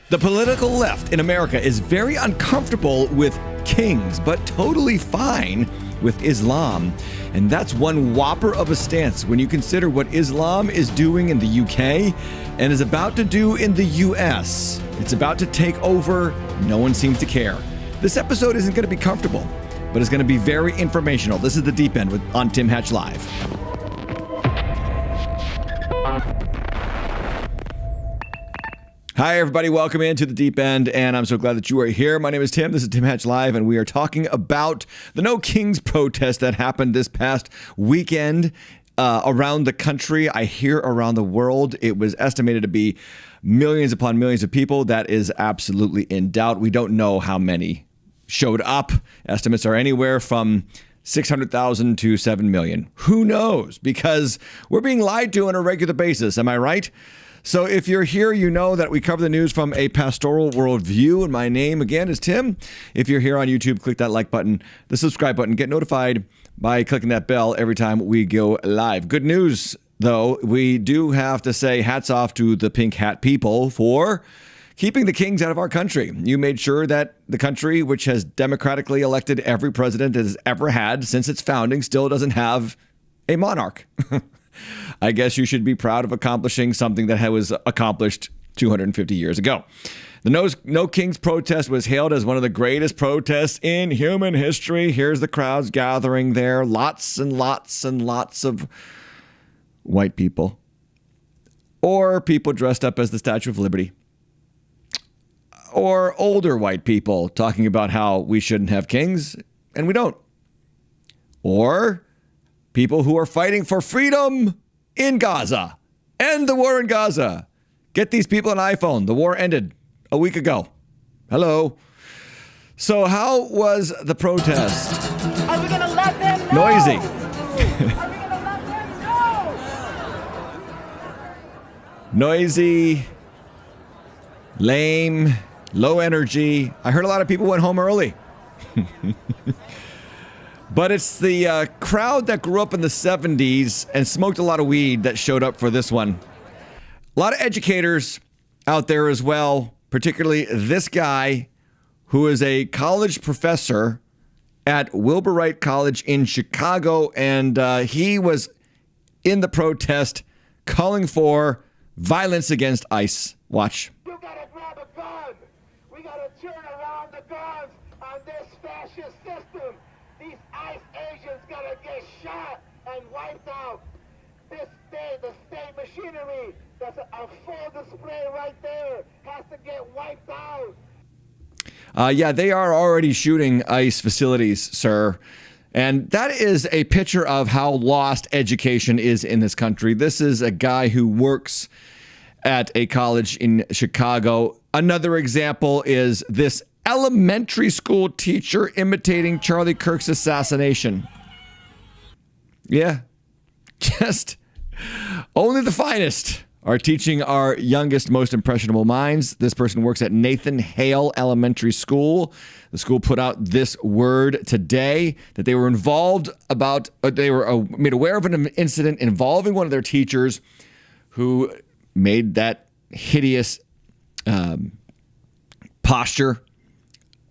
The political left in America is very uncomfortable with kings, but totally fine with Islam. And that's one whopper of a stance when you consider what Islam is doing in the UK and is about to do in the US. It's about to take over. No one seems to care. This episode isn't going to be comfortable, but it's going to be very informational. This is The Deep End on Tim Hatch Live. Hi, everybody. Welcome into The Deep End, and I'm so glad that you are here. My name is Tim. This is Tim Hatch Live, and we are talking about the No Kings protest that happened this past weekend around the country. I hear around the world. It was estimated to be millions upon millions of people. That is absolutely in doubt. We don't know how many showed up. Estimates are anywhere from 600,000 to 7 million. Who knows? Because we're being lied to on a regular basis. Am I right? So if you're here, you know that we cover the news from a pastoral worldview. And my name, again, is Tim. If you're here on YouTube, click that like button, the subscribe button. Get notified by clicking that bell every time we go live. Good news, though. We do have to say hats off to the pink hat people for keeping the kings out of our country. You made sure that the country, which has democratically elected every president it has ever had since its founding, still doesn't have a monarch. I guess you should be proud of accomplishing something that was accomplished 250 years ago. The No Kings protest was hailed as one of the greatest protests in human history. Here's the crowds gathering there. Lots and lots and lots of white people. Or people dressed up as the Statue of Liberty. Or older white people talking about how we shouldn't have kings, and we don't. Or people who are fighting for freedom in Gaza. End the war in Gaza. Get these people an iPhone. The war ended a week ago. Hello. So how was the protest? Are we going to let them know? Noisy. Are we going to let them know? Noisy. Lame. Low energy. I heard a lot of people went home early. But it's the crowd that grew up in the 70s and smoked a lot of weed that showed up for this one. A lot of educators out there as well, particularly this guy who is a college professor at Wilbur Wright College in Chicago. And he was in the protest calling for violence against ICE. Watch. You gotta grab a gun. We gotta turn around the guns on this fascist system. These ICE agents gotta get shot and wiped out. The state machinery, that's a full display right there, has to get wiped out. Yeah, they are already shooting ICE facilities, sir. And that is a picture of how lost education is in this country. This is a guy who works at a college in Chicago. Another example is this elementary school teacher imitating Charlie Kirk's assassination. Yeah, just only the finest are teaching our youngest, most impressionable minds. This person works at Nathan Hale Elementary School. The school put out this word today that they were they were made aware of an incident involving one of their teachers who made that hideous posture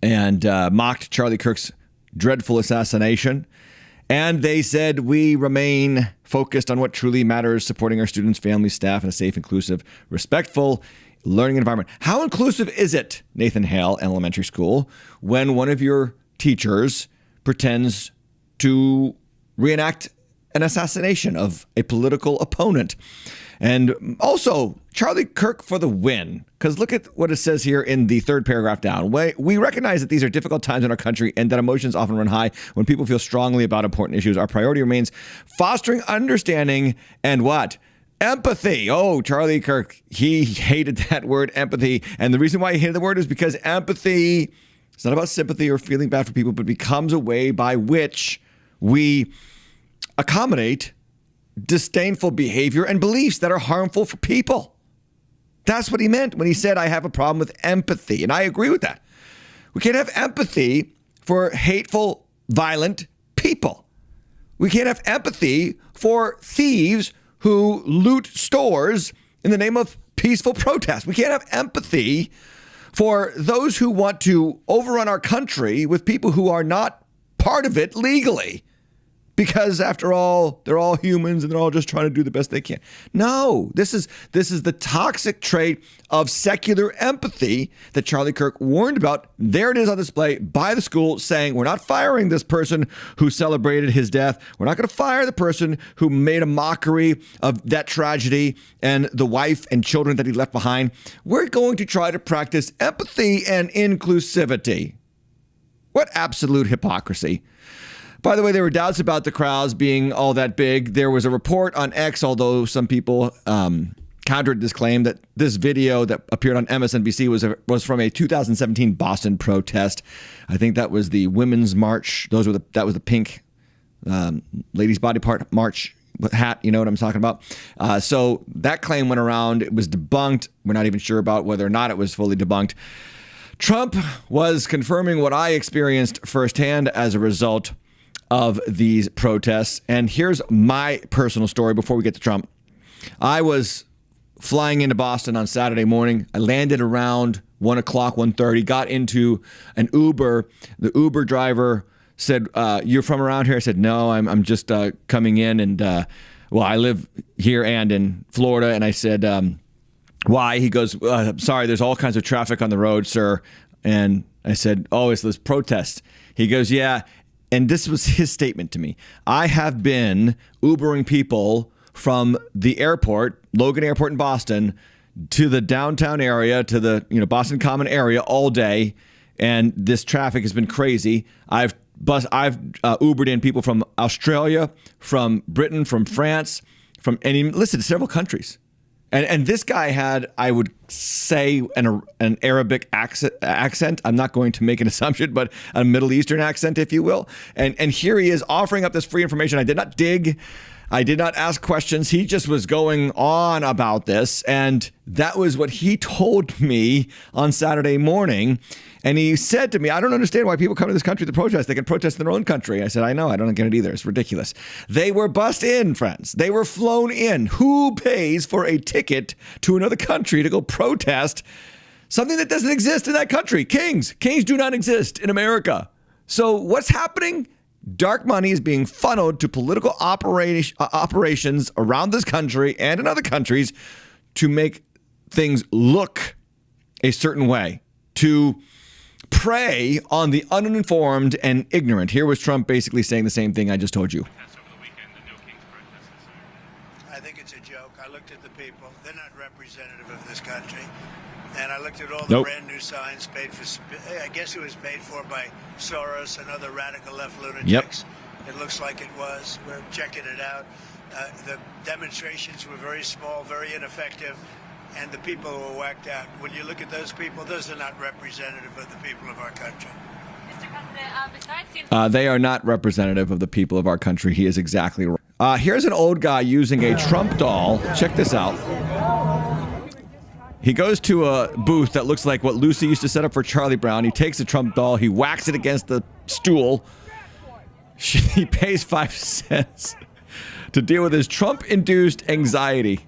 and mocked Charlie Kirk's dreadful assassination. And they said, we remain focused on what truly matters, supporting our students, families, staff, in a safe, inclusive, respectful learning environment. How inclusive is it, Nathan Hale Elementary School, when one of your teachers pretends to reenact an assassination of a political opponent? And also, Charlie Kirk for the win. Because look at what it says here in the third paragraph down. We recognize that these are difficult times in our country and that emotions often run high when people feel strongly about important issues. Our priority remains fostering understanding and what? Empathy. Oh, Charlie Kirk, he hated that word, empathy. And the reason why he hated the word is because empathy, it's not about sympathy or feeling bad for people, but becomes a way by which we accommodate disdainful behavior and beliefs that are harmful for people. That's what he meant when he said, I have a problem with empathy. And I agree with that. We can't have empathy for hateful, violent people. We can't have empathy for thieves who loot stores in the name of peaceful protest. We can't have empathy for those who want to overrun our country with people who are not part of it legally. Because after all, they're all humans and they're all just trying to do the best they can. No, this is the toxic trait of secular empathy that Charlie Kirk warned about. There it is on display by the school saying, we're not firing this person who celebrated his death. We're not going to fire the person who made a mockery of that tragedy and the wife and children that he left behind. We're going to try to practice empathy and inclusivity. What absolute hypocrisy. By the way, there were doubts about the crowds being all that big. There was a report on X, although some people countered this claim, that this video that appeared on MSNBC was from a 2017 Boston protest. I think that was the Women's March. That was the pink ladies' body part march hat. You know what I'm talking about? So that claim went around. It was debunked. We're not even sure about whether or not it was fully debunked. Trump was confirming what I experienced firsthand as a result of these protests. And here's my personal story before we get to Trump. I was flying into Boston on Saturday morning. I landed around 1 o'clock, 1:30, got into an Uber. The Uber driver said, you're from around here? I said, no, I'm just coming in. And well, I live here and in Florida. And I said, why? He goes, sorry, there's all kinds of traffic on the road, sir. And I said, oh, it's this protest. He goes, yeah. And this was his statement to me. I have been Ubering people from the airport, Logan Airport in Boston, to the downtown area, to the Boston Common area all day, and this traffic has been crazy. I've Ubered in people from Australia, from Britain, from France, and he listed several countries. And this guy had, I would say, an Arabic accent. I'm not going to make an assumption, but a Middle Eastern accent, if you will. And here he is offering up this free information. I did not dig. I did not ask questions. He just was going on about this. And that was what he told me on Saturday morning. And he said to me, I don't understand why people come to this country to protest. They can protest in their own country. I said, I know. I don't get it either. It's ridiculous. They were bussed in, friends. They were flown in. Who pays for a ticket to another country to go protest something that doesn't exist in that country? Kings. Kings do not exist in America. So what's happening? Dark money is being funneled to political operations around this country and in other countries to make things look a certain way, to prey on the uninformed and ignorant. Here was Trump basically saying the same thing I just told you. I think it's a joke. I looked at the people. They're not representative of this country. And I looked at all the brand new signs paid for, I guess it was paid for by Soros and other radical left lunatics. Yep. It looks like it was. We're checking it out. The demonstrations were very small, very ineffective, and the people were whacked out. When you look at those people, those are not representative of the people of our country. They are not representative of the people of our country. He is exactly right. Here's an old guy using a Trump doll. Check this out. He goes to a booth that looks like what Lucy used to set up for Charlie Brown. He takes the Trump doll. He whacks it against the stool. He pays 5 cents to deal with his Trump-induced anxiety.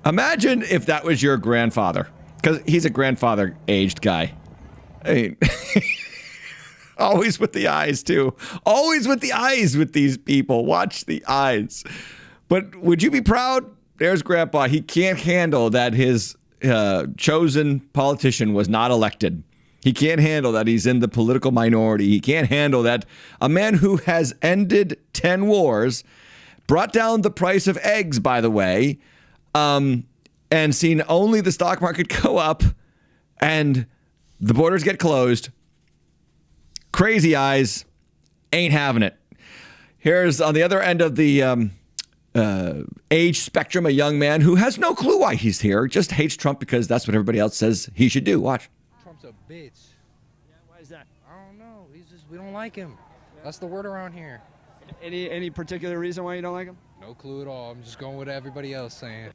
Imagine if that was your grandfather, because he's a grandfather-aged guy. I mean, always with the eyes, too. Always with the eyes with these people. Watch the eyes. But would you be proud? There's Grandpa. He can't handle that his chosen politician was not elected. He can't handle that he's in the political minority. He can't handle that a man who has ended 10 wars, brought down the price of eggs, by the way, and seen only the stock market go up and the borders get closed. Crazy eyes ain't having it. Here's on the other end of the age spectrum, a young man who has no clue why he's here, just hates Trump because that's what everybody else says he should do. Watch. Trump's a bitch. Yeah, why is that? I don't know. We don't like him. That's the word around here. Any particular reason why you don't like him? No clue at all. I'm just going with everybody else saying.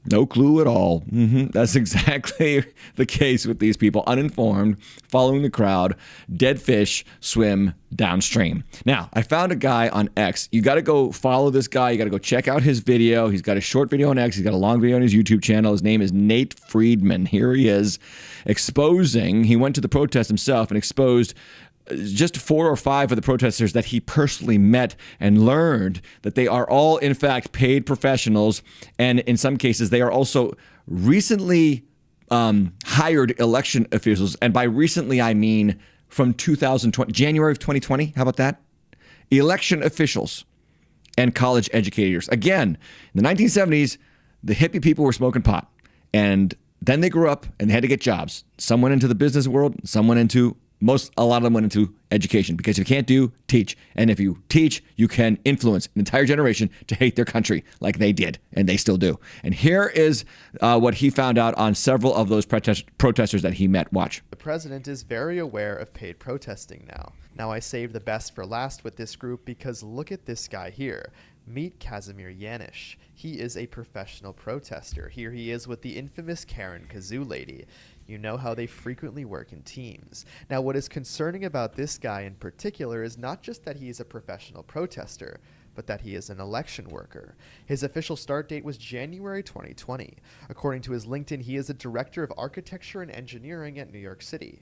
No clue at all. That's exactly the case with these people. Uninformed, following the crowd, dead fish swim downstream. Now, I found a guy on X. You got to go follow this guy. You got to go check out his video. He's got a short video on X. He's got a long video on his YouTube channel. His name is Nate Friedman. Here he is exposing. He went to the protest himself and exposed just 4 or 5 of the protesters that he personally met and learned that they are all, in fact, paid professionals. And in some cases, they are also recently hired election officials. And by recently, I mean from 2020, January of 2020. How about that? Election officials and college educators. Again, in the 1970s, the hippie people were smoking pot. And then they grew up and they had to get jobs. Some went into the business world, some went into a lot of them went into education, because if you can't teach. And if you teach, you can influence an entire generation to hate their country like they did, and they still do. And here is what he found out on several of those protesters that he met. Watch. The president is very aware of paid protesting now. Now I saved the best for last with this group because look at this guy here. Meet Casimir Yanish. He is a professional protester. Here he is with the infamous Karen Kazoo lady. You know how they frequently work in teams. Now, what is concerning about this guy in particular is not just that he is a professional protester, but that he is an election worker. His official start date was January 2020. According to his LinkedIn, he is a director of architecture and engineering at New York City.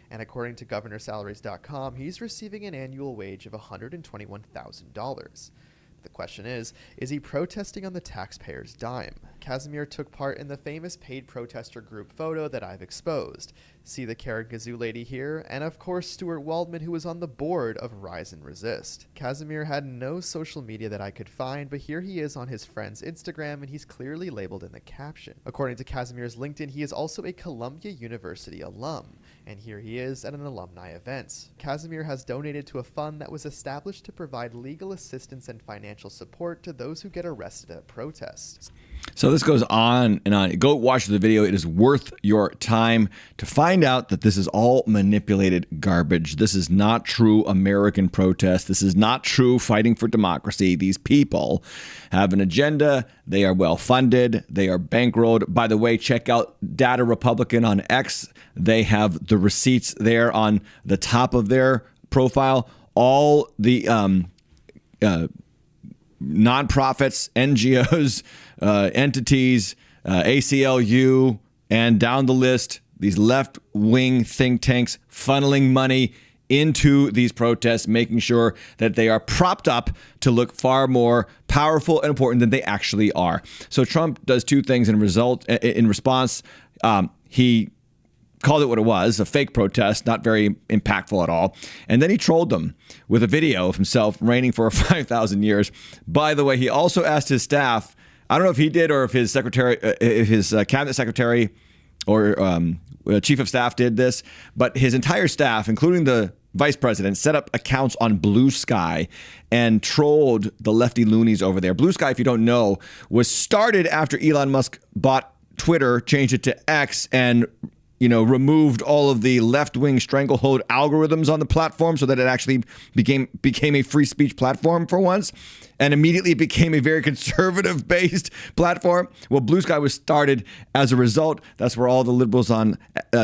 And according to governorsalaries.com, he's receiving an annual wage of $121,000. The question is he protesting on the taxpayer's dime? Casimir took part in the famous paid protester group photo that I've exposed. See the Karen Kazoo lady here, and of course Stuart Waldman, who was on the board of Rise and Resist. Casimir had no social media that I could find, but here he is on his friend's Instagram, and he's clearly labeled in the caption. According to Casimir's LinkedIn, he is also a Columbia University alum, and here he is at an alumni event. Casimir has donated to a fund that was established to provide legal assistance and financial support to those who get arrested at protests. So this goes on and on. Go watch the video. It is worth your time to find out that this is all manipulated garbage. This is not true American protest. This is not true fighting for democracy. These people have an agenda. They are well funded. They are bankrolled. By the way, check out Data Republican on X. They have the receipts there on the top of their profile. All the nonprofits, NGOs, entities, ACLU, and down the list, these left-wing think tanks funneling money into these protests, making sure that they are propped up to look far more powerful and important than they actually are. So Trump does two things in response. He called it what it was, a fake protest, not very impactful at all. And then he trolled them with a video of himself reigning for 5,000 years. By the way, he also asked his staff, I don't know if he did or if his secretary, cabinet secretary or chief of staff did this, but his entire staff, including the vice president, set up accounts on BlueSky and trolled the lefty loonies over there. BlueSky, if you don't know, was started after Elon Musk bought Twitter, changed it to X, and removed all of the left-wing stranglehold algorithms on the platform so that it actually became a free speech platform for once, and immediately became a very conservative-based platform. Well, BlueSky was started as a result. That's where all the liberals on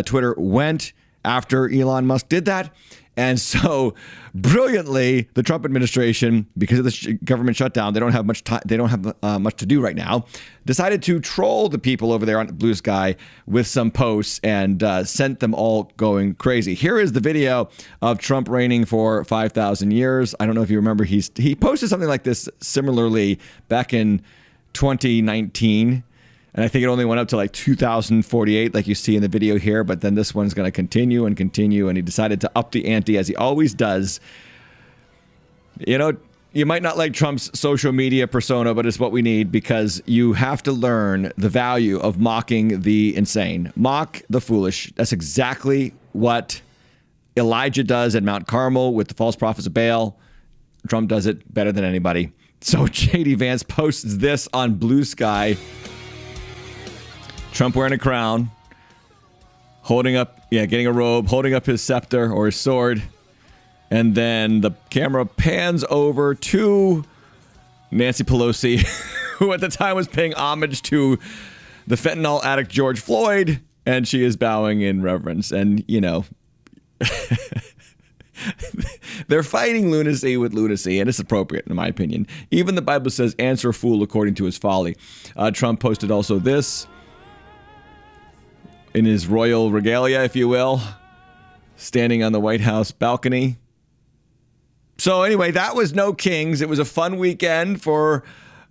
Twitter went after Elon Musk did that. And so, brilliantly, the Trump administration, because of the government shutdown, they don't have much time. They don't have much to do right now. Decided to troll the people over there on BlueSky with some posts and sent them all going crazy. Here is the video of Trump reigning for 5,000 years. I don't know if you remember. He posted something like this similarly back in 2019. And I think it only went up to like 2048, like you see in the video here. But then this one's going to continue and continue. And he decided to up the ante, as he always does. You might not like Trump's social media persona, but it's what we need, because you have to learn the value of mocking the insane. Mock the foolish. That's exactly what Elijah does at Mount Carmel with the false prophets of Baal. Trump does it better than anybody. So J.D. Vance posts this on BlueSky. Trump wearing a crown, getting a robe, holding up his scepter or his sword. And then the camera pans over to Nancy Pelosi, who at the time was paying homage to the fentanyl addict George Floyd, and she is bowing in reverence. And, you know, they're fighting lunacy with lunacy, and it's appropriate, in my opinion. Even the Bible says, answer a fool according to his folly. Trump posted also this in his royal regalia, if you will, standing on the White House balcony. So anyway, that was No Kings. It was a fun weekend for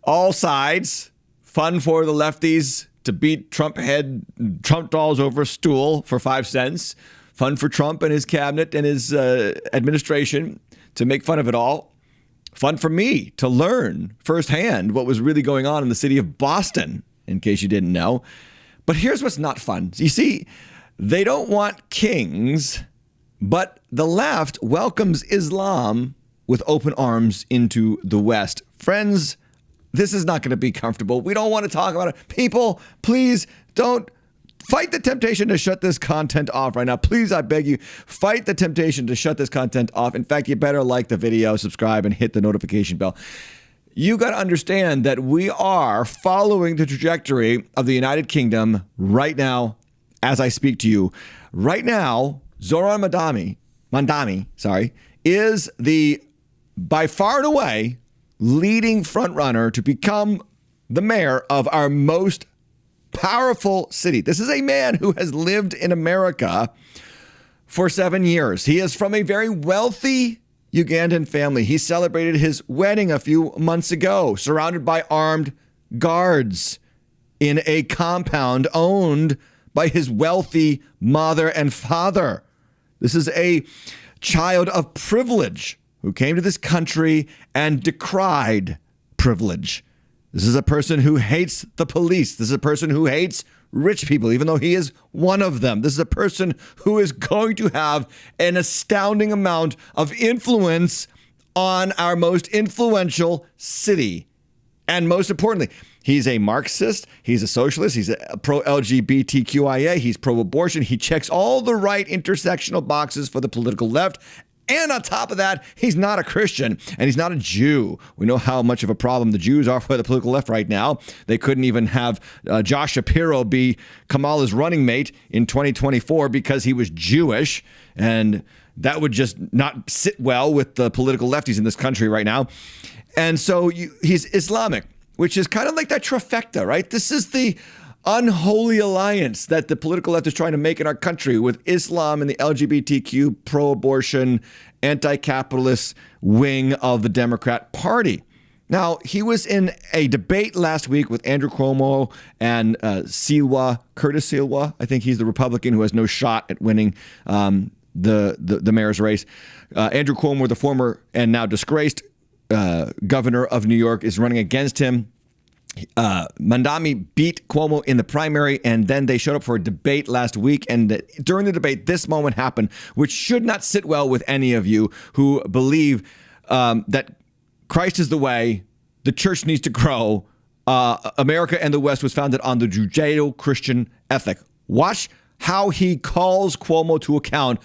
all sides. Fun for the lefties to beat Trump dolls over a stool for 5 cents. Fun for Trump and his cabinet and his administration to make fun of it all. Fun for me to learn firsthand what was really going on in the city of Boston, in case you didn't know. But here's what's not fun. You see, they don't want kings, but the left welcomes Islam with open arms into the West. Friends, this is not going to be comfortable. We don't want to talk about it. People, please don't fight the temptation to shut this content off right now. Please, I beg you, fight the temptation to shut this content off. In fact, you better like the video, subscribe, and hit the notification bell. You got to understand that we are following the trajectory of the United Kingdom right now as I speak to you. Right now, Zoran Mandani, is the by far and away leading frontrunner to become the mayor of our most powerful city. This is a man who has lived in America for 7 years. He is from a very wealthy Ugandan family. He celebrated his wedding a few months ago, surrounded by armed guards in a compound owned by his wealthy mother and father. This is a child of privilege who came to this country and decried privilege. This is a person who hates the police. This is a person who hates rich people, even though he is one of them. This is a person who is going to have an astounding amount of influence on our most influential city. And most importantly, he's a Marxist, he's a socialist, he's a pro-LGBTQIA, he's pro-abortion. He checks all the right intersectional boxes for the political left. And on top of that, he's not a Christian and he's not a Jew. We know how much of a problem the Jews are for the political left right now. They couldn't even have Josh Shapiro be Kamala's running mate in 2024 because he was Jewish. And that would just not sit well with the political lefties in this country right now. And so he's Islamic, which is kind of like that trifecta, right? This is the unholy alliance that the political left is trying to make in our country with Islam and the LGBTQ, pro-abortion, anti-capitalist wing of the Democrat Party. Now, he was in a debate last week with Andrew Cuomo and Curtis Silva. I think he's the Republican who has no shot at winning the mayor's race. Andrew Cuomo, the former and now disgraced governor of New York, is running against him. Mandani beat Cuomo in the primary, and then they showed up for a debate last week. And during the debate, this moment happened, which should not sit well with any of you who believe that Christ is the way, the church needs to grow. America and the West was founded on the Judeo-Christian ethic. Watch how he calls Cuomo to account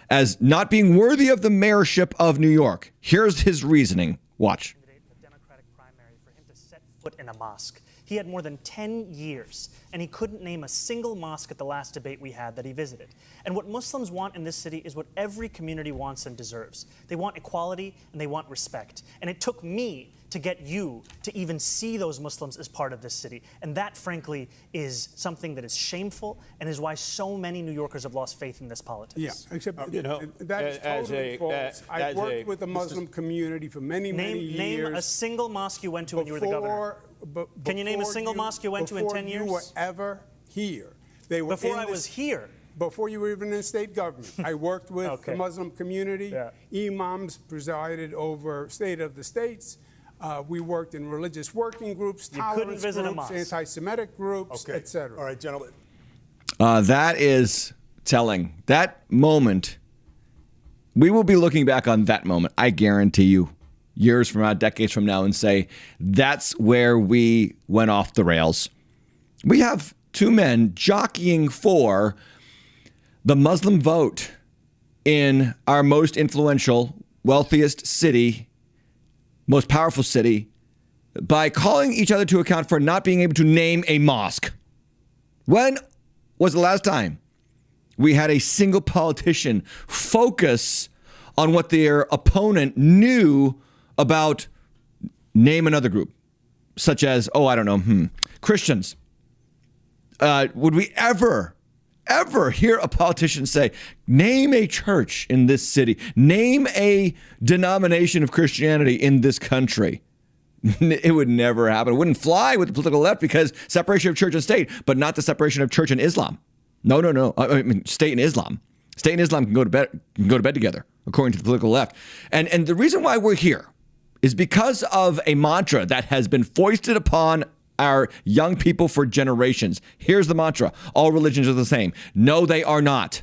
as not being worthy of the mayorship of New York. Here's his reasoning. Watch. In a mosque. He had more than 10 years, and he couldn't name a single mosque at the last debate we had that he visited. And what Muslims want in this city is what every community wants and deserves. They want equality, and they want respect. And it took me to get you to even see those Muslims as part of this city. And that, frankly, is something that is shameful and is why so many New Yorkers have lost faith in this politics. Yeah, except that is totally false. I worked with the Muslim community for many years. Name a single mosque you went to when you were the governor. Can you name a single mosque you went to in 10 years? Before you were ever here. They were before I was here? Before you were even in state government. I worked with the Muslim community. Yeah. Imams presided over State of the States. We worked in religious working groups, tolerance groups, anti-Semitic groups, etc. All right, gentlemen. That is telling. That moment, we will be looking back on that moment, I guarantee you, years from now, decades from now, and say, that's where we went off the rails. We have two men jockeying for the Muslim vote in our most influential, wealthiest city, most powerful city, by calling each other to account for not being able to name a mosque. When was the last time we had a single politician focus on what their opponent knew about, name another group, such as, Christians? Would we ever hear a politician say, name a church in this city, name a denomination of Christianity in this country? It would never happen. It wouldn't fly with the political left because separation of church and state, but not the separation of church and Islam. No. I mean, state and Islam. State and Islam can go to bed together, according to the political left. And the reason why we're here is because of a mantra that has been foisted upon our young people for generations. Here's the mantra: all religions are the same. No, they are not.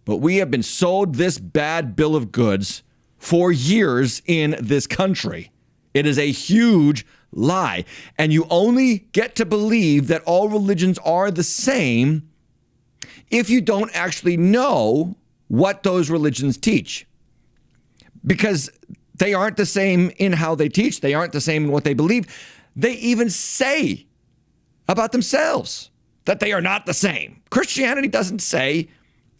But we have been sold this bad bill of goods for years in this country. It is a huge lie. And you only get to believe that all religions are the same if you don't actually know what those religions teach. Because they aren't the same in how they teach. They aren't the same in what they believe. They even say about themselves that they are not the same. Christianity doesn't say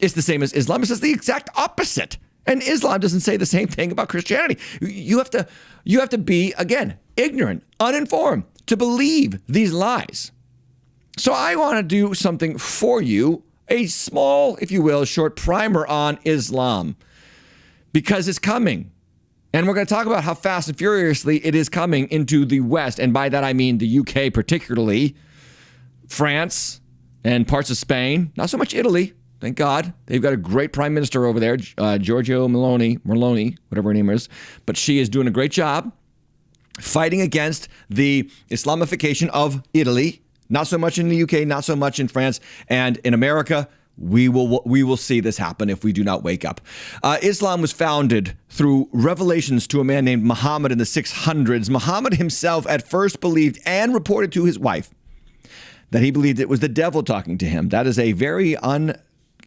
it's the same as Islam. It says the exact opposite. And Islam doesn't say the same thing about Christianity. You have to be, again, ignorant, uninformed to believe these lies. So I want to do something for you, a small, if you will, short primer on Islam, because it's coming. And we're going to talk about how fast and furiously it is coming into the West. And by that, I mean the UK particularly, France, and parts of Spain. Not so much Italy, thank God. They've got a great prime minister over there, Giorgio Meloni, whatever her name is. But she is doing a great job fighting against the Islamification of Italy. Not so much in the UK, not so much in France. And in America, we will see this happen if we do not wake up. Islam was founded through revelations to a man named Muhammad in the 600s. Muhammad himself at first believed and reported to his wife that he believed it was the devil talking to him. That is a very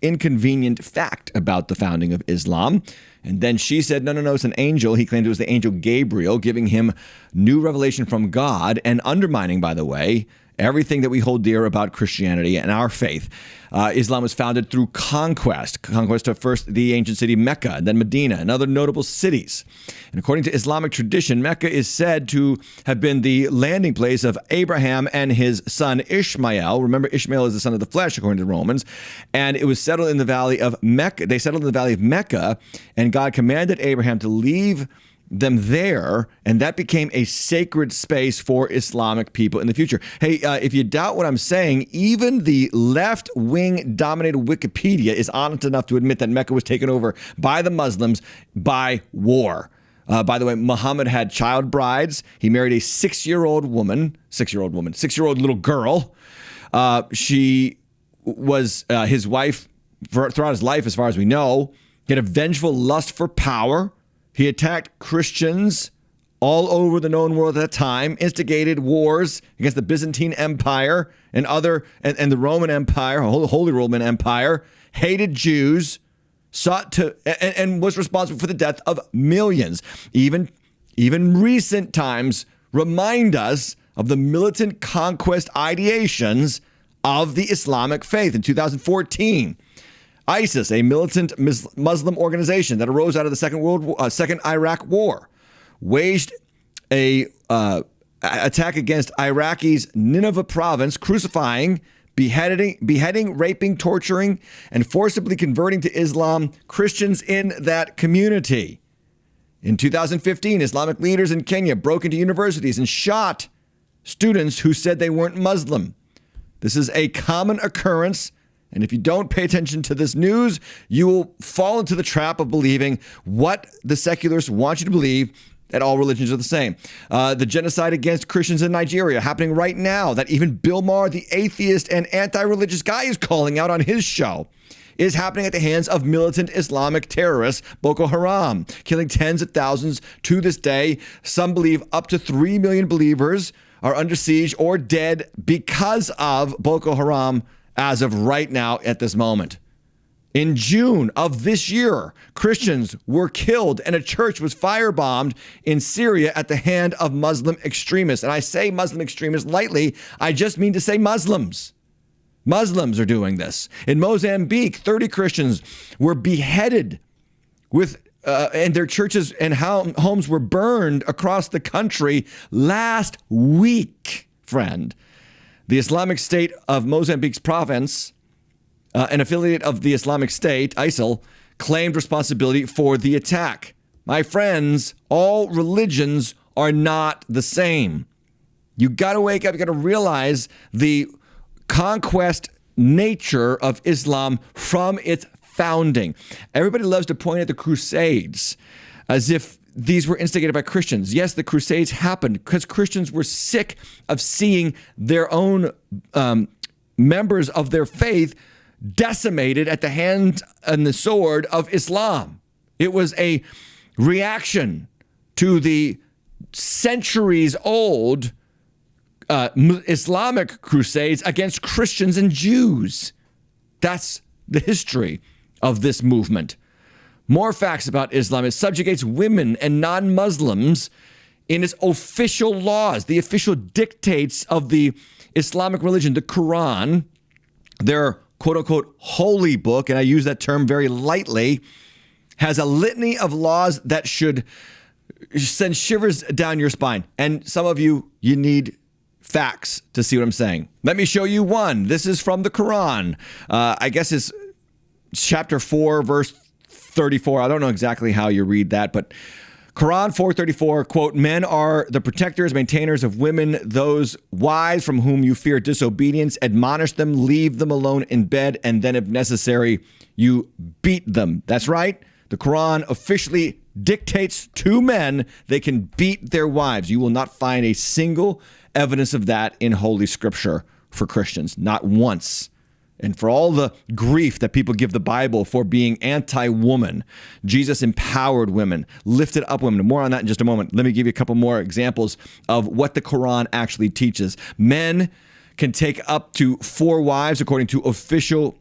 inconvenient fact about the founding of Islam. And then she said, no, it's an angel. He claimed it was the angel Gabriel giving him new revelation from God and undermining, by the way, everything that we hold dear about Christianity and our faith. Islam was founded through conquest of first the ancient city Mecca, and then Medina, and other notable cities. And according to Islamic tradition, Mecca is said to have been the landing place of Abraham and his son Ishmael. Remember, Ishmael is the son of the flesh, according to the Romans. And it was settled in the valley of Mecca. They settled in the valley of Mecca, and God commanded Abraham to leave them there, and that became a sacred space for Islamic people in the future. Hey, if you doubt what I'm saying, even the left-wing dominated Wikipedia is honest enough to admit that Mecca was taken over by the Muslims by war. By the way, Muhammad had child brides. He married a 6-year-old little girl. She was his wife throughout his life, as far as we know. He had a vengeful lust for power. He attacked Christians all over the known world at that time, instigated wars against the Byzantine Empire and the Roman Empire, Holy Roman Empire, hated Jews, and was responsible for the death of millions. Even recent times remind us of the militant conquest ideations of the Islamic faith. In 2014, ISIS, a militant Muslim organization that arose out of the Second Iraq War, waged a attack against Iraqi's Nineveh province, crucifying, beheading, raping, torturing, and forcibly converting to Islam Christians in that community. In 2015, Islamic leaders in Kenya broke into universities and shot students who said they weren't Muslim. This is a common occurrence. And if you don't pay attention to this news, you will fall into the trap of believing what the secularists want you to believe, that all religions are the same. The genocide against Christians in Nigeria happening right now, that even Bill Maher, the atheist and anti-religious guy, is calling out on his show, is happening at the hands of militant Islamic terrorists, Boko Haram, killing tens of thousands to this day. Some believe up to 3 million believers are under siege or dead because of Boko Haram as of right now at this moment. In June of this year, Christians were killed and a church was firebombed in Syria at the hand of Muslim extremists. And I say Muslim extremists lightly. I just mean to say Muslims. Muslims are doing this. In Mozambique, 30 Christians were beheaded and their churches and homes were burned across the country last week, friend. The Islamic State of Mozambique's province, an affiliate of the Islamic State, ISIL, claimed responsibility for the attack. My friends, all religions are not the same. You got to wake up. You got to realize the conquest nature of Islam from its founding. Everybody loves to point at the Crusades as if these were instigated by Christians. Yes, the Crusades happened because Christians were sick of seeing their own members of their faith decimated at the hand and the sword of Islam. It was a reaction to the centuries-old Islamic crusades against Christians and Jews. That's the history of this movement. More facts about Islam. It subjugates women and non-Muslims in its official laws, the official dictates of the Islamic religion, the Qur'an, their quote-unquote holy book, and I use that term very lightly, has a litany of laws that should send shivers down your spine. And some of you need facts to see what I'm saying. Let me show you one. This is from the Quran. I guess it's chapter 4, verse 34. I don't know exactly how you read that, but Quran 4:34, quote, men are the protectors, maintainers of women, those wives from whom you fear disobedience, admonish them, leave them alone in bed, and then if necessary, you beat them. That's right. The Quran officially dictates to men they can beat their wives. You will not find a single evidence of that in Holy Scripture for Christians, not once. And for all the grief that people give the Bible for being anti-woman, Jesus empowered women, lifted up women. More on that in just a moment. Let me give you a couple more examples of what the Quran actually teaches. Men can take up to 4 wives according to official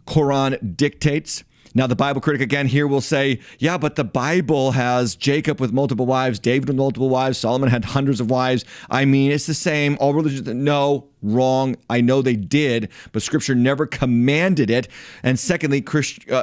Quran dictates. Now, the Bible critic again here will say, yeah, but the Bible has Jacob with multiple wives, David with multiple wives, Solomon had hundreds of wives. I mean, it's the same. All religions, no, wrong. I know they did, but Scripture never commanded it. And secondly,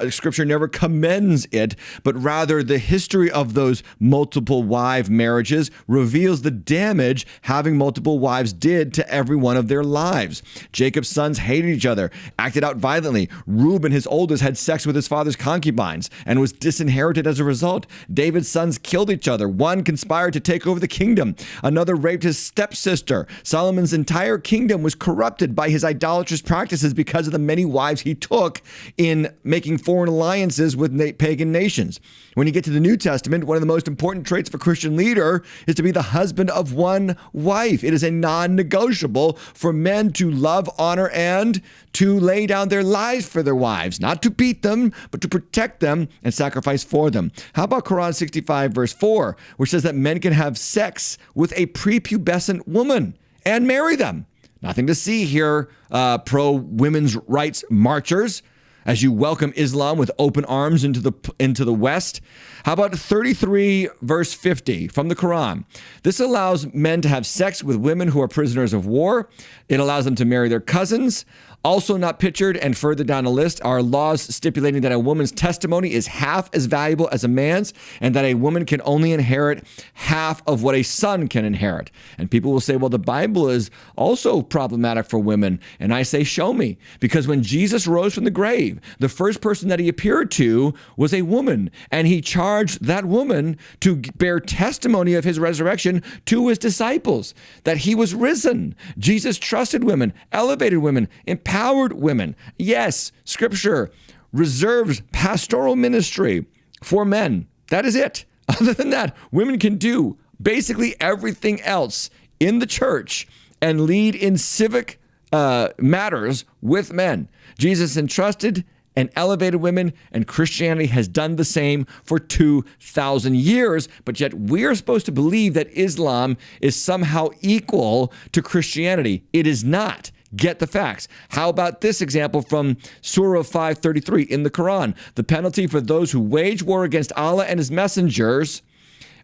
Scripture never commends it, but rather the history of those multiple wife marriages reveals the damage having multiple wives did to every one of their lives. Jacob's sons hated each other, acted out violently. Reuben, his oldest, had sex with his father's concubines and was disinherited as a result. David's sons killed each other. One conspired to take over the kingdom. Another raped his stepsister. Solomon's entire kingdom was corrupted by his idolatrous practices because of the many wives he took in making foreign alliances with pagan nations. When you get to the New Testament, one of the most important traits of a Christian leader is to be the husband of one wife. It is a non-negotiable for men to love, honor, and to lay down their lives for their wives, not to beat them, but to protect them and sacrifice for them. How about Quran 65 verse 4, which says that men can have sex with a prepubescent woman and marry them? Nothing to see here, pro-women's rights marchers, as you welcome Islam with open arms into the West. How about 33 verse 50 from the Quran? This allows men to have sex with women who are prisoners of war. It allows them to marry their cousins. Also not pictured, and further down the list, are laws stipulating that a woman's testimony is half as valuable as a man's, and that a woman can only inherit half of what a son can inherit. And people will say, well, the Bible is also problematic for women. And I say, show me. Because when Jesus rose from the grave, the first person that he appeared to was a woman, and he charged that woman to bear testimony of his resurrection to his disciples, that he was risen. Jesus trusted women, elevated women, empowered women. Yes, Scripture reserves pastoral ministry for men. That is it. Other than that, women can do basically everything else in the church and lead in civic matters with men. Jesus entrusted and elevated women, and Christianity has done the same for 2,000 years, but yet we're supposed to believe that Islam is somehow equal to Christianity. It is not. Get the facts. How about this example from Surah 5:33 in the Quran? The penalty for those who wage war against Allah and his messengers,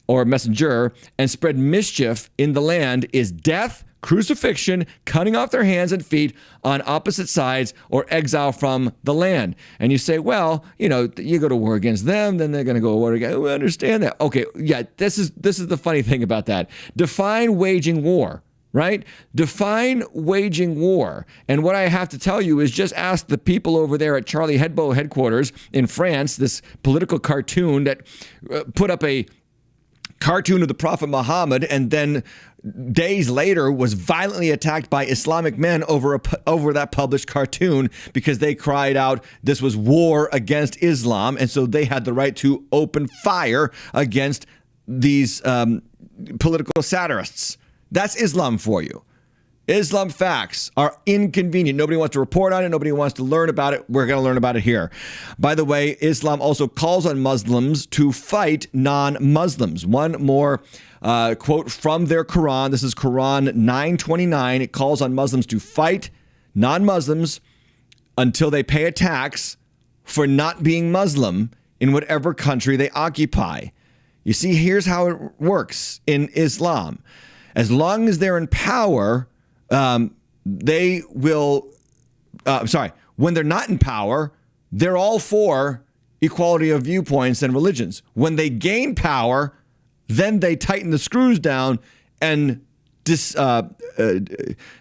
or messenger, and spread mischief in the land is death, crucifixion, cutting off their hands and feet on opposite sides, or exile from the land. And you say, well, you go to war against them, then they're going to go to war against. We understand that. Okay, yeah, this is the funny thing about that. Define waging war. Right? Define waging war. And what I have to tell you is just ask the people over there at Charlie Hebdo headquarters in France, this political cartoon that put up a cartoon of the Prophet Muhammad and then days later was violently attacked by Islamic men over that published cartoon because they cried out this was war against Islam. And so they had the right to open fire against these political satirists. That's Islam for you. Islam facts are inconvenient. Nobody wants to report on it. Nobody wants to learn about it. We're going to learn about it here. By the way, Islam also calls on Muslims to fight non-Muslims. One more quote from their Quran. This is Quran 9:29. It calls on Muslims to fight non-Muslims until they pay a tax for not being Muslim in whatever country they occupy. You see, here's how it works in Islam. As long as they're in power, they will, when they're not in power, they're all for equality of viewpoints and religions. When they gain power, then they tighten the screws down and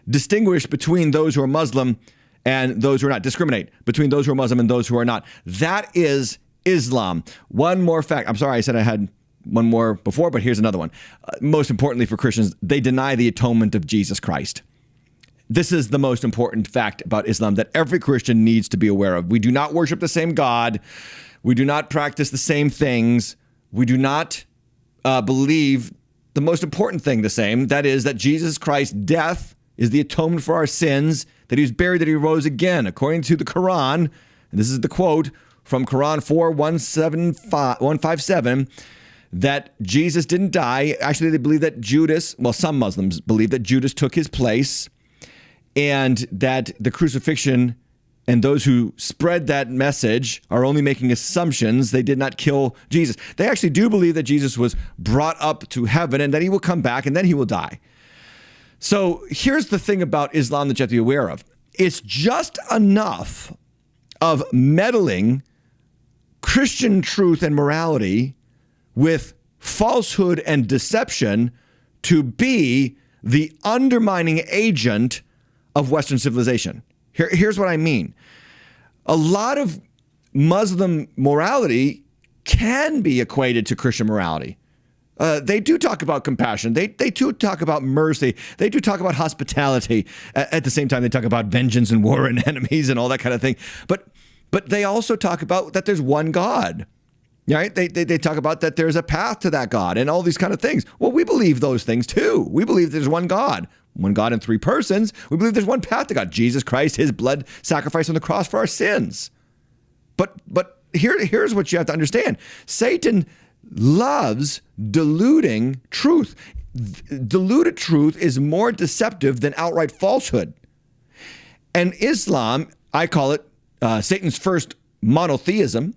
distinguish between those who are Muslim and those who are not. Discriminate between those who are Muslim and those who are not. That is Islam. One more fact. I'm sorry, I said I had one more before, but here's another one. Most importantly for Christians, they deny the atonement of Jesus Christ. This is the most important fact about Islam that every Christian needs to be aware of. We do not worship the same God. We do not practice the same things. We do not believe the most important thing the same. That is that Jesus Christ's death is the atonement for our sins, that he was buried, that he rose again. According to the Quran, and this is the quote from Quran 4:157, that Jesus didn't die. Actually, they believe that some Muslims believe that Judas took his place, and that the crucifixion and those who spread that message are only making assumptions. They did not kill Jesus. They actually do believe that Jesus was brought up to heaven and that he will come back and then he will die. So here's the thing about Islam that you have to be aware of. It's just enough of meddling Christian truth and morality with falsehood and deception to be the undermining agent of Western civilization. Here's what I mean. A lot of Muslim morality can be equated to Christian morality. They do talk about compassion. They do talk about mercy. They do talk about hospitality. At the same time, they talk about vengeance and war and enemies and all that kind of thing. But they also talk about that there's one God. Right? They talk about that there's a path to that God and all these kind of things. Well, we believe those things too. We believe there's one God in three persons. We believe there's one path to God, Jesus Christ, his blood sacrificed on the cross for our sins. But here's what you have to understand. Satan loves diluting truth. Diluted truth is more deceptive than outright falsehood. And Islam, I call it Satan's first monotheism.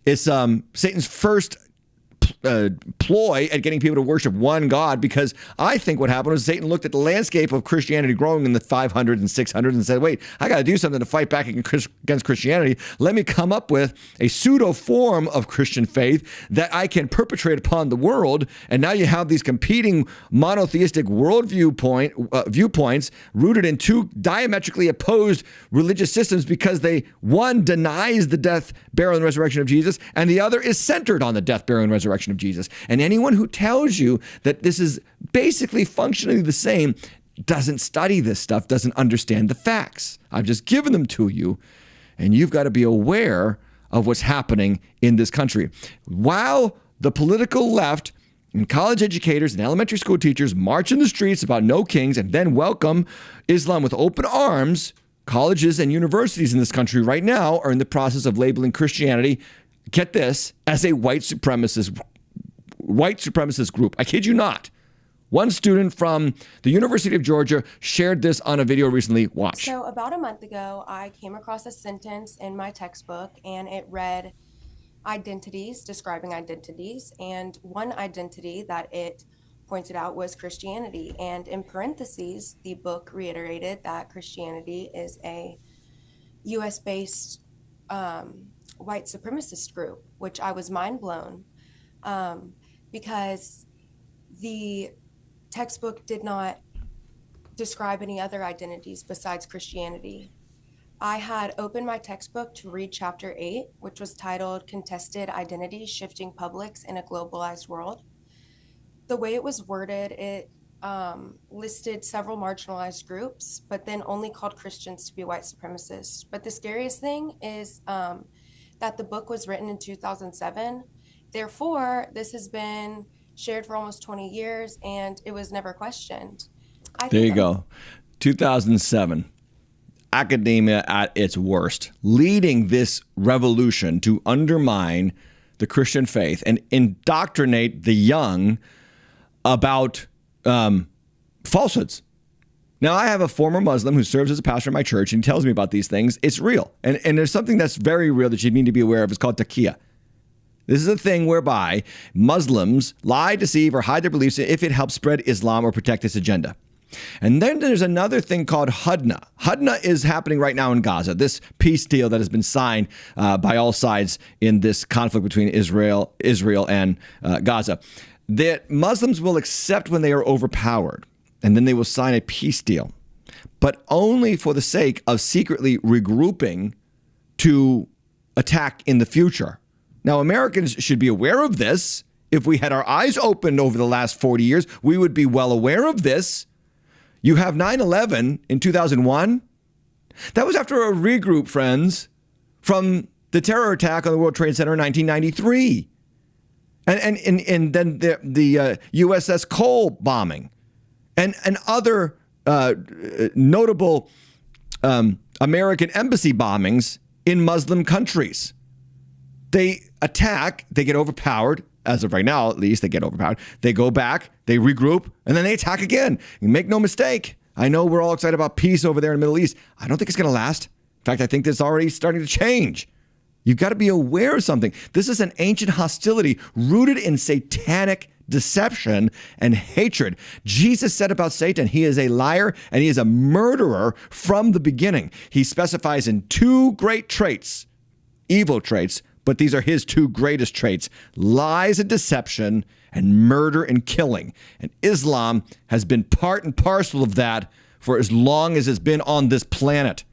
It's Satan's first ploy at getting people to worship one God, because I think what happened was Satan looked at the landscape of Christianity growing in the 500s and 600s and said, wait, I got to do something to fight back against Christianity. Let me come up with a pseudo form of Christian faith that I can perpetrate upon the world. And now you have these competing monotheistic viewpoints rooted in two diametrically opposed religious systems, because one denies the death, burial, and resurrection of Jesus, and the other is centered on the death, burial, and resurrection of Jesus. And anyone who tells you that this is basically functionally the same doesn't study this stuff, doesn't understand the facts. I've just given them to you, and you've got to be aware of what's happening in this country. While the political left and college educators and elementary school teachers march in the streets about no kings and then welcome Islam with open arms, colleges and universities in this country right now are in the process of labeling Christianity, get this, as a white supremacist group. I kid you not. One student from the University of Georgia shared this on a video recently. Watch. So about a month ago, I came across a sentence in my textbook, and it read identities, describing identities. And one identity that it pointed out was Christianity. And in parentheses, the book reiterated that Christianity is a US-based white supremacist group, which I was mind blown because the textbook did not describe any other identities besides Christianity. I had opened my textbook to read chapter 8, which was titled Contested Identities, Shifting Publics in a Globalized World. The way it was worded, it listed several marginalized groups, but then only called Christians to be white supremacists. But the scariest thing is that the book was written in 2007. Therefore, this has been shared for almost 20 years and it was never questioned. There you go. 2007. Academia at its worst, leading this revolution to undermine the Christian faith and indoctrinate the young about falsehoods. Now, I have a former Muslim who serves as a pastor in my church, and he tells me about these things. It's real. And there's something that's very real that you need to be aware of. It's called Taqiyya. This is a thing whereby Muslims lie, deceive, or hide their beliefs if it helps spread Islam or protect its agenda. And then there's another thing called Hudna. Hudna is happening right now in Gaza, this peace deal that has been signed by all sides in this conflict between Israel and Gaza, that Muslims will accept when they are overpowered, and then they will sign a peace deal, but only for the sake of secretly regrouping to attack in the future. Now, Americans should be aware of this. If we had our eyes opened over the last 40 years, we would be well aware of this. You have 9/11 in 2001. That was after a regroup, friends, from the terror attack on the World Trade Center in 1993. And then the USS Cole bombing and other notable American embassy bombings in Muslim countries. They attack, they get overpowered. As of right now, at least, they get overpowered. They go back, they regroup, and then they attack again. And make no mistake, I know we're all excited about peace over there in the Middle East. I don't think it's going to last. In fact, I think this is already starting to change. You've got to be aware of something. This is an ancient hostility rooted in satanic deception and hatred. Jesus said about Satan, he is a liar and he is a murderer from the beginning. He specifies in two great traits, evil traits, but these are his two greatest traits: lies and deception, and murder and killing. And Islam has been part and parcel of that for as long as it's been on this planet.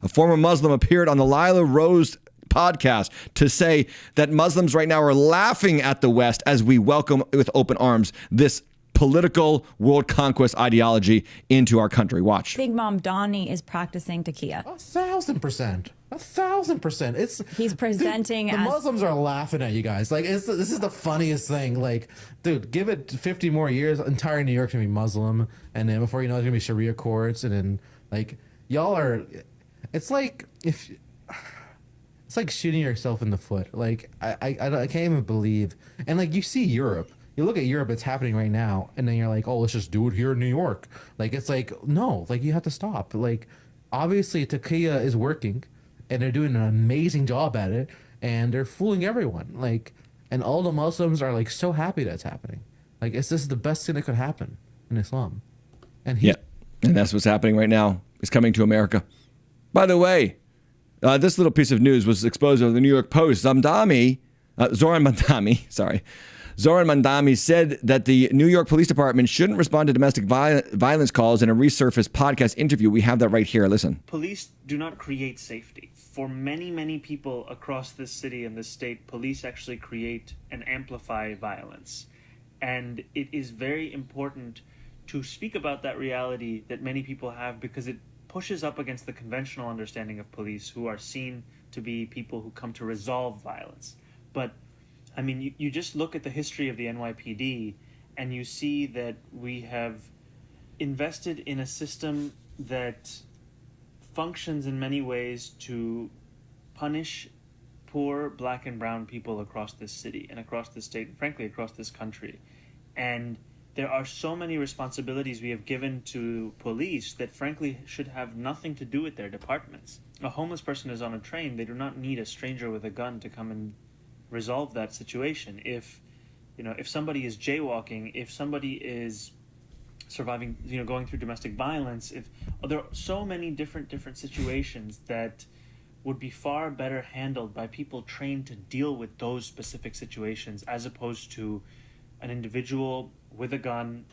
A former Muslim appeared on the Lila Rose podcast to say that Muslims right now are laughing at the West as we welcome with open arms this political world conquest ideology into our country. Watch. Big Mom Donnie is practicing Taqiyya. 1,000%. 1,000%. He's presenting the Muslims are laughing at you guys. Like, this is the funniest thing. Like, dude, give it 50 more years, entire New York's gonna be Muslim, and then before you know, it's gonna be Sharia courts, and then like y'all are. It's like it's like shooting yourself in the foot. Like I can't even believe. And like you see Europe. You look at Europe, it's happening right now, and then you're like, oh, let's just do it here in New York. Like, it's like, no, like, you have to stop. Like, obviously, Taqiyya is working, and they're doing an amazing job at it, and they're fooling everyone. Like, and all the Muslims are, like, so happy that's happening. Like, this is the best thing that could happen in Islam. And yeah, and that's what's happening right now. It's coming to America. By the way, this little piece of news was exposed on the New York Post. Zoran Mandani said that the New York Police Department shouldn't respond to domestic violence calls in a resurfaced podcast interview. We have that right here. Listen. Police do not create safety. For many, many people across this city and this state, police actually create and amplify violence. And it is very important to speak about that reality that many people have, because it pushes up against the conventional understanding of police, who are seen to be people who come to resolve violence. But I mean, you just look at the history of the NYPD and you see that we have invested in a system that functions in many ways to punish poor black and brown people across this city and across this state, and frankly, across this country. And there are so many responsibilities we have given to police that frankly should have nothing to do with their departments. A homeless person is on a train. They do not need a stranger with a gun to come and resolve that situation. If if somebody is jaywalking, if somebody is surviving, going through domestic violence, there are so many different situations that would be far better handled by people trained to deal with those specific situations, as opposed to an individual with a gun.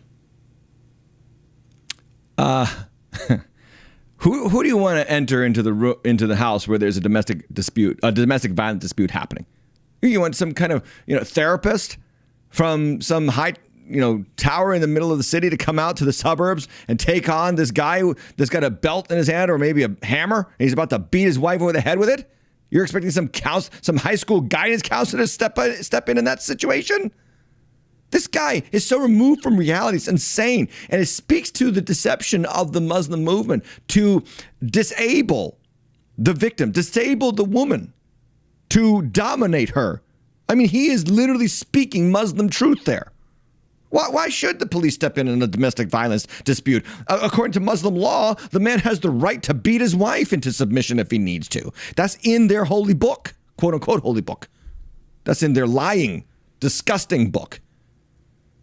Who do you want to enter into the house where there's a domestic violence dispute happening? You want some kind of therapist from some high tower in the middle of the city to come out to the suburbs and take on this guy that's got a belt in his hand or maybe a hammer and he's about to beat his wife over the head with it? You're expecting some high school guidance counselor to step in that situation? This guy is so removed from reality. It's insane. And it speaks to the deception of the Muslim movement to disable the victim, disable the woman, to dominate her. I mean, he is literally speaking Muslim truth there. Why should the police step in a domestic violence dispute? According to Muslim law, the man has the right to beat his wife into submission if he needs to. That's in their holy book, quote unquote holy book. That's in their lying, disgusting book.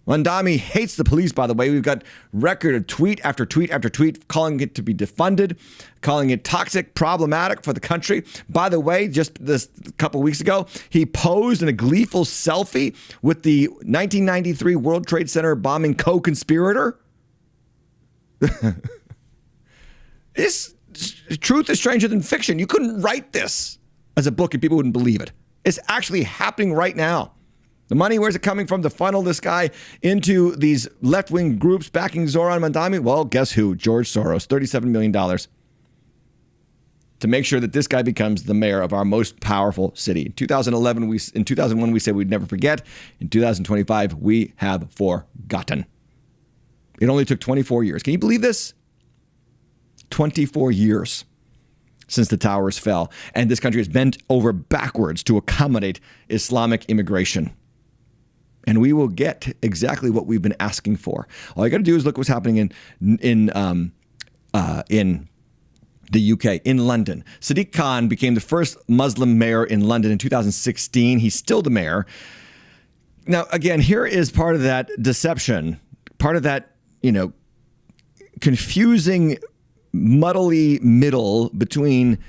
Mandani hates the police, by the way. We've got record of tweet after tweet after tweet calling it to be defunded, calling it toxic, problematic for the country. By the way, just this couple weeks ago, he posed in a gleeful selfie with the 1993 World Trade Center bombing co-conspirator. This truth is stranger than fiction. You couldn't write this as a book and people wouldn't believe it. It's actually happening right now. The money, where's it coming from to funnel this guy into these left-wing groups backing Zoran Mandani? Well, guess who? George Soros, $37 million to make sure that this guy becomes the mayor of our most powerful city. In 2001, we said we'd never forget. In 2025, we have forgotten. It only took 24 years. Can you believe this? 24 years since the towers fell. And this country has bent over backwards to accommodate Islamic immigration. And we will get exactly what we've been asking for. All you got to do is look what's happening in the UK, in London. Sadiq Khan became the first Muslim mayor in London in 2016. He's still the mayor. Now, again, here is part of that deception, part of that, confusing, muddly middle between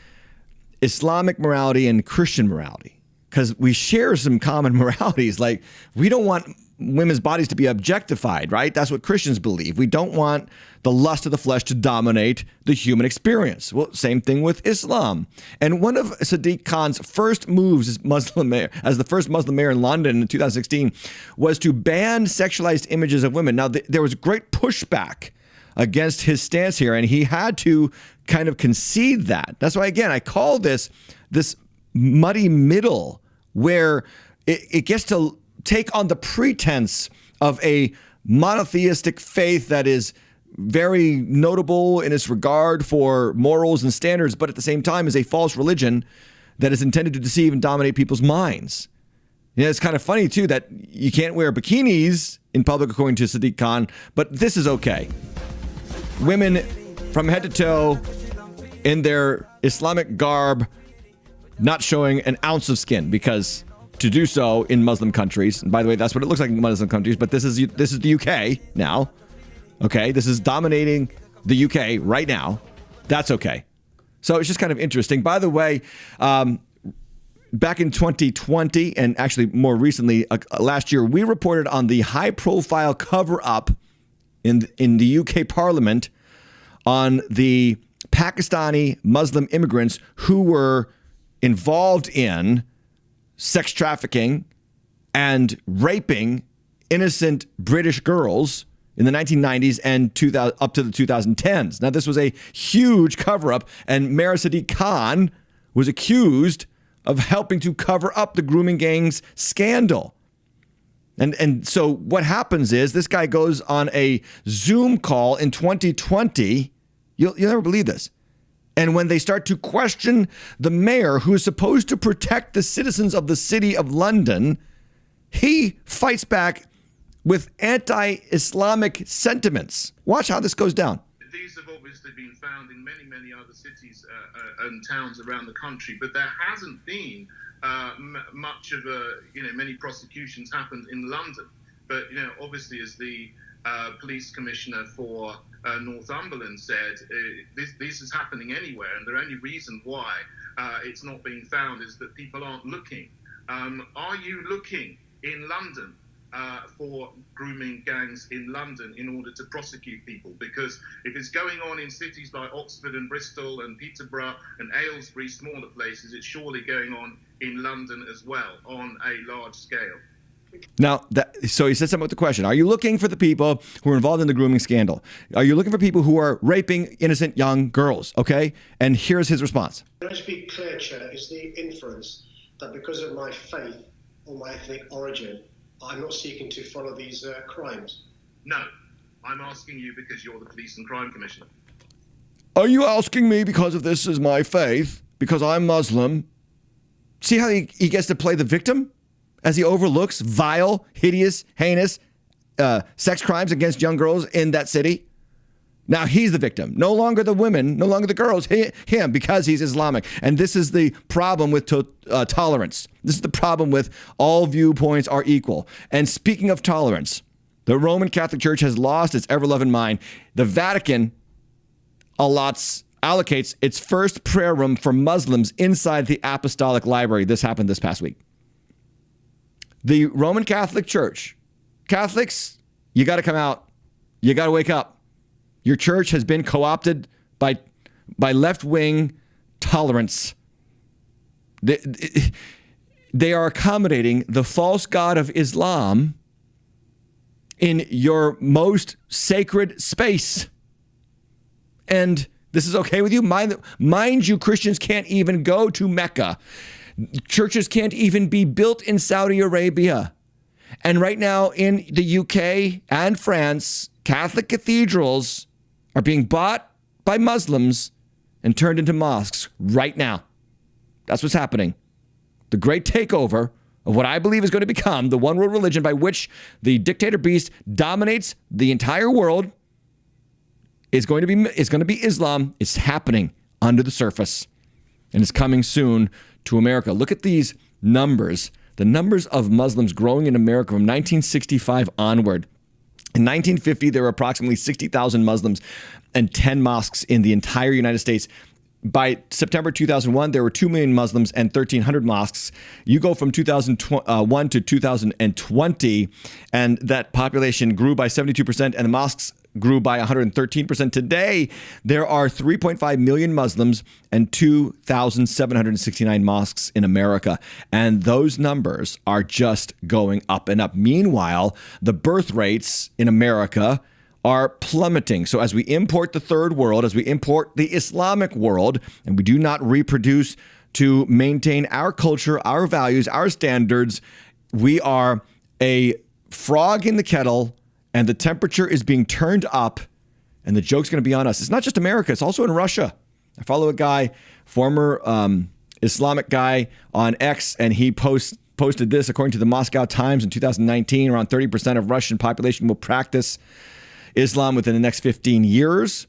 Islamic morality and Christian morality. Because we share some common moralities, like we don't want women's bodies to be objectified, right? That's what Christians believe. We don't want the lust of the flesh to dominate the human experience. Well, same thing with Islam. And one of Sadiq Khan's first moves as the first Muslim mayor in London in 2016 was to ban sexualized images of women. Now, there was great pushback against his stance here, and he had to kind of concede that. That's why, again, I call this muddy middle where it gets to take on the pretense of a monotheistic faith that is very notable in its regard for morals and standards, but at the same time is a false religion that is intended to deceive and dominate people's minds. It's kind of funny, too, that you can't wear bikinis in public, according to Sadiq Khan, but this is okay. Women from head to toe in their Islamic garb, not showing an ounce of skin, because to do so in Muslim countries, and by the way, that's what it looks like in Muslim countries, but this is the UK now. Okay, this is dominating the UK right now. That's okay. So it's just kind of interesting. By the way, back in 2020, and actually more recently, last year, we reported on the high-profile cover-up in the UK Parliament on the Pakistani Muslim immigrants who were involved in sex trafficking and raping innocent British girls in the 1990s and up to the 2010s. Now, this was a huge cover-up, and Mayor Sadiq Khan was accused of helping to cover up the grooming gangs scandal. And so what happens is this guy goes on a Zoom call in 2020. You'll never believe this. And when they start to question the mayor, who is supposed to protect the citizens of the city of London, he fights back with anti-Islamic sentiments. Watch how this goes down. These have obviously been found in many, many other cities and towns around the country, but there hasn't been much of many prosecutions happened in London. But obviously, as the police commissioner for Northumberland said, this is happening anywhere, and the only reason why it's not being found is that people aren't looking. Are you looking in London for grooming gangs in London in order to prosecute people? Because if it's going on in cities like Oxford and Bristol and Peterborough and Aylesbury, smaller places, it's surely going on in London as well on a large scale. Now, so he said something about the question. Are you looking for the people who are involved in the grooming scandal? Are you looking for people who are raping innocent young girls? Okay. And here's his response. Can I just be clear, Chair? Is the inference that because of my faith or my ethnic origin, I'm not seeking to follow these crimes? No. I'm asking you because you're the Police and Crime Commissioner. Are you asking me because of this is my faith? Because I'm Muslim? See how he gets to play the victim? As he overlooks vile, hideous, heinous sex crimes against young girls in that city. Now he's the victim. No longer the women, no longer the girls, him, because he's Islamic. And this is the problem with tolerance. This is the problem with all viewpoints are equal. And speaking of tolerance, the Roman Catholic Church has lost its ever-loving mind. The Vatican allocates its first prayer room for Muslims inside the Apostolic Library. This happened this past week. The Roman Catholic Church, Catholics, you got to come out. You got to wake up. Your church has been co-opted by left-wing tolerance. They are accommodating the false god of Islam in your most sacred space. And this is okay with you? Mind you, Christians can't even go to Mecca. Churches can't even be built in Saudi Arabia. And right now in the UK and France, Catholic cathedrals are being bought by Muslims and turned into mosques right now. That's what's happening. The great takeover of what I believe is going to become the one world religion by which the dictator beast dominates the entire world is going to be Islam. It's happening under the surface, and it's coming soon to America. Look at these numbers. The numbers of Muslims growing in America from 1965 onward. In 1950, there were approximately 60,000 Muslims and 10 mosques in the entire United States. By September 2001, there were 2 million Muslims and 1,300 mosques. You go from 2001 to 2020, and that population grew by 72%, and the mosques grew by 113%. Today, there are 3.5 million Muslims and 2,769 mosques in America. And those numbers are just going up and up. Meanwhile, the birth rates in America are plummeting. So as we import the third world, as we import the Islamic world, and we do not reproduce to maintain our culture, our values, our standards, we are a frog in the kettle, and the temperature is being turned up, and the joke's going to be on us. It's not just America. It's also in Russia. I follow a guy, former Islamic guy on X, and he posted this. According to the Moscow Times in 2019, around 30% of Russian population will practice Islam within the next 15 years.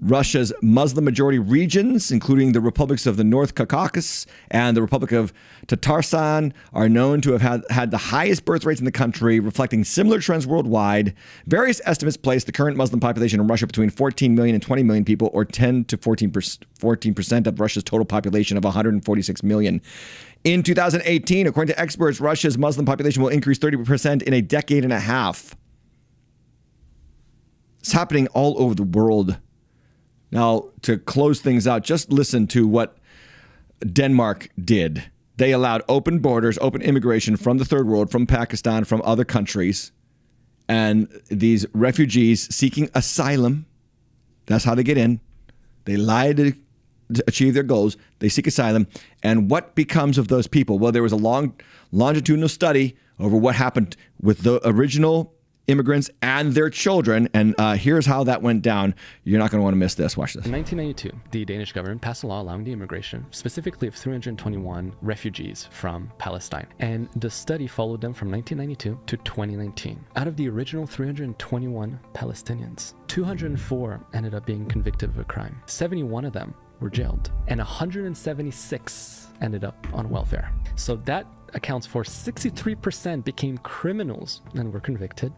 Russia's Muslim-majority regions, including the republics of the North Caucasus and the Republic of Tatarstan, are known to have had the highest birth rates in the country, reflecting similar trends worldwide. Various estimates place the current Muslim population in Russia between 14 million and 20 million people, or 10 to 14% of Russia's total population of 146 million. In 2018, according to experts, Russia's Muslim population will increase 30% in a decade and a half. It's happening all over the world. Now, to close things out, just listen to what Denmark did. They allowed open borders, open immigration from the third world, from Pakistan, from other countries. And these refugees seeking asylum, that's how they get in. They lie to achieve their goals. They seek asylum. And what becomes of those people? Well, there was a longitudinal study over what happened with the original immigrants and their children, and here's how that went down. You're not going to want to miss this. Watch this. In 1992, the Danish government passed a law allowing the immigration, specifically of 321 refugees from Palestine. And the study followed them from 1992 to 2019. Out of the original 321 Palestinians, 204 ended up being convicted of a crime. 71 of them were jailed, and 176 ended up on welfare. So that accounts for 63% became criminals and were convicted,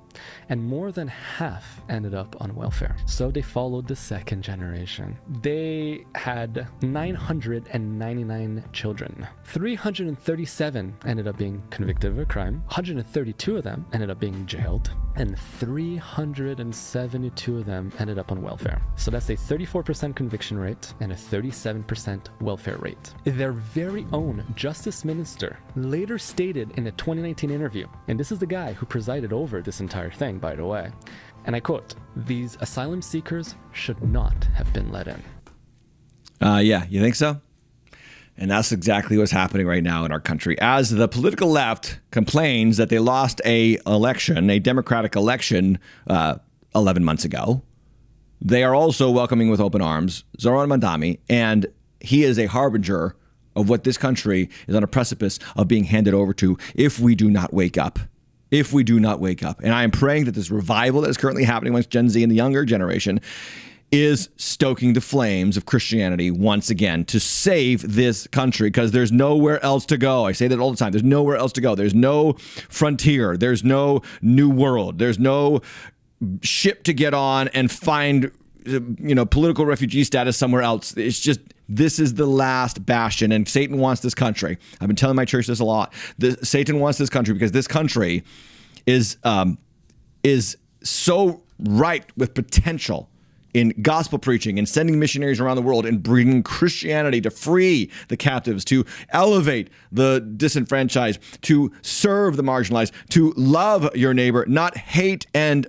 and more than half ended up on welfare. So they followed the second generation. They had 999 children. 337 ended up being convicted of a crime. 132 of them ended up being jailed, and 372 of them ended up on welfare. So that's a 34% conviction rate and a 37% welfare rate. Their very own justice minister later stated in a 2019 interview, and this is the guy who presided over this entire thing, by the way, and I quote, "These asylum seekers should not have been let in." Yeah, you think so? And that's exactly what's happening right now in our country. As the political left complains that they lost a democratic election 11 months ago, they are also welcoming with open arms Zoran Mandani, and he is a harbinger of what this country is on a precipice of being handed over to if we do not wake up. If we do not wake up. And I am praying that this revival that is currently happening amongst Gen Z and the younger generation is stoking the flames of Christianity once again to save this country, because there's nowhere else to go. I say that all the time. There's nowhere else to go. There's no frontier. There's no new world. There's no ship to get on and find, political refugee status somewhere else. It's just, this is the last bastion, and Satan wants this country. I've been telling my church this a lot. Satan wants this country because this country is so ripe with potential in gospel preaching and sending missionaries around the world and bringing Christianity to free the captives, to elevate the disenfranchised, to serve the marginalized, to love your neighbor, not hate and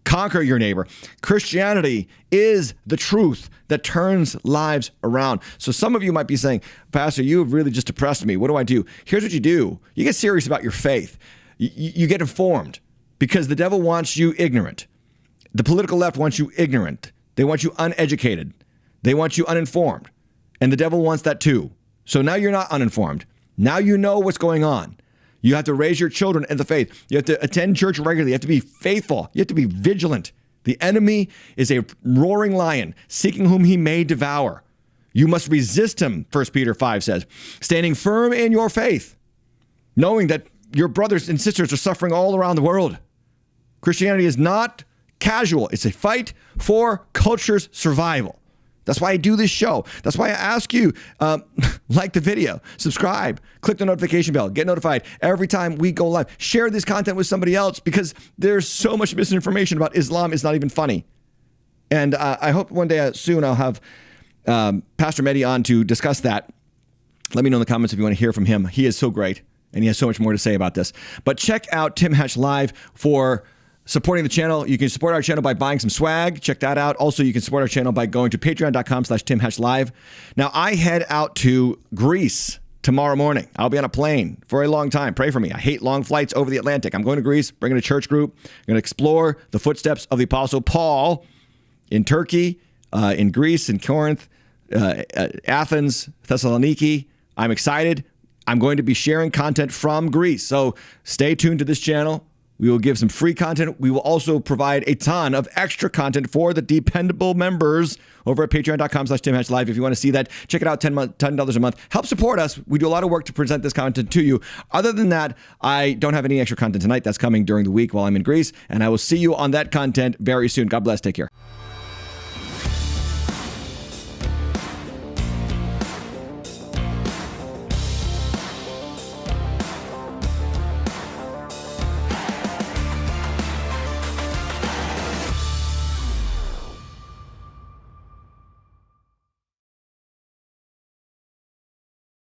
conquer your neighbor. Christianity is the truth that turns lives around. So some of you might be saying, Pastor, you have really just depressed me. What do I do? Here's what you do. You get serious about your faith. You get informed, because the devil wants you ignorant. The political left wants you ignorant. They want you uneducated. They want you uninformed. And the devil wants that too. So now you're not uninformed. Now you know what's going on. You have to raise your children in the faith. You have to attend church regularly. You have to be faithful. You have to be vigilant. The enemy is a roaring lion, seeking whom he may devour. You must resist him, 1 Peter 5 says, standing firm in your faith, knowing that your brothers and sisters are suffering all around the world. Christianity is not casual. It's a fight for culture's survival. That's why I do this show. That's why I ask you, like the video, subscribe, click the notification bell, get notified every time we go live. Share this content with somebody else, because there's so much misinformation about Islam. It's not even funny. And I hope one day soon I'll have Pastor Mehdi on to discuss that. Let me know in the comments if you want to hear from him. He is so great, and he has so much more to say about this. But check out Tim Hatch Live for supporting the channel. You can support our channel by buying some swag. Check that out. Also, you can support our channel by going to patreon.com/TimHatchLive. Now, I head out to Greece tomorrow morning. I'll be on a plane for a long time. Pray for me. I hate long flights over the Atlantic. I'm going to Greece, bringing a church group. I'm going to explore the footsteps of the Apostle Paul in Turkey, in Greece, in Corinth, Athens, Thessaloniki. I'm excited. I'm going to be sharing content from Greece. So stay tuned to this channel. We will give some free content. We will also provide a ton of extra content for the dependable members over at patreon.com/TimHatchLive. If you want to see that, check it out, $10 a month. Help support us. We do a lot of work to present this content to you. Other than that, I don't have any extra content tonight. That's coming during the week while I'm in Greece, and I will see you on that content very soon. God bless. Take care.